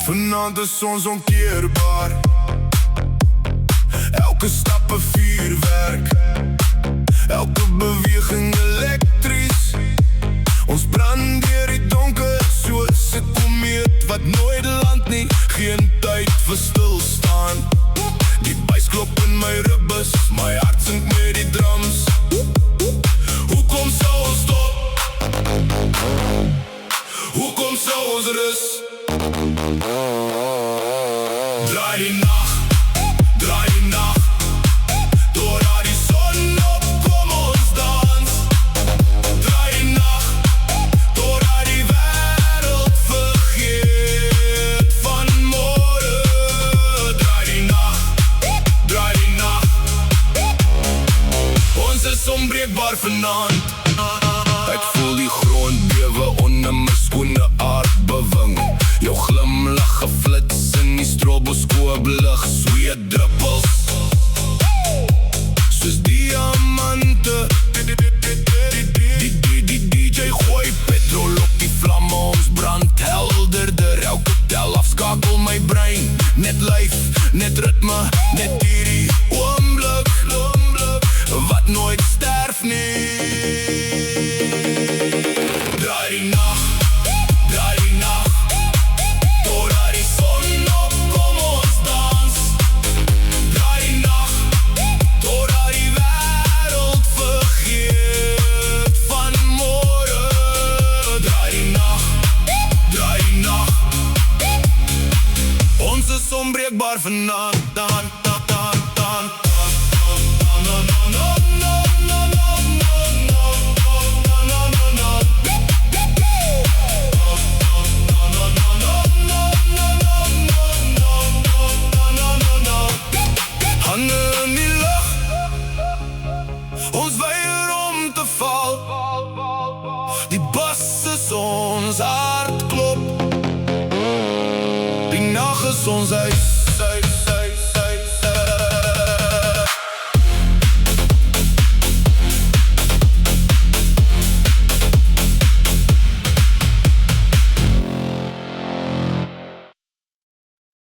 Vanavond is ons onkeerbaar. Elke stap 'n vuurwerk, elke beweging elektries. Ons brand deur die donker soos 'n komeet wat nooit land nie. Geen tyd vir stilstaan. Die buis klop in my ribbes, my hart sink met die drums. Hoekom sou ons stop? Hoekom sou ons rus? Draai die nacht, draai die nacht, totdat die son opkom, ons dans. Draai die nacht, totdat die wêreld vergeet van môre. Draai die nacht, draai die nacht. Ons is onbreekbaar vanaand. Ek voel die grond bewe onder my skoene, aardbewing. Jou glimlach geflits in die stroboskoop lig, sweet druppels soos diamante. Die DJ gooi petrol op die vlamme, ons brand helderder. Elke tel afskakel my brein, net lyf, net ritme, net hierdie oomblik wat nooit sterf nie. Draai die nacht, draai die nacht, totdat die son opkom, ons dans. Draai die nacht, totdat die wêreld vergeet van môre. Draai die nacht, draai die nacht. Ons is onbreekbaar vanaand. Ons weier om te val. Die bas is ons hartklop. Die nag is ons huis.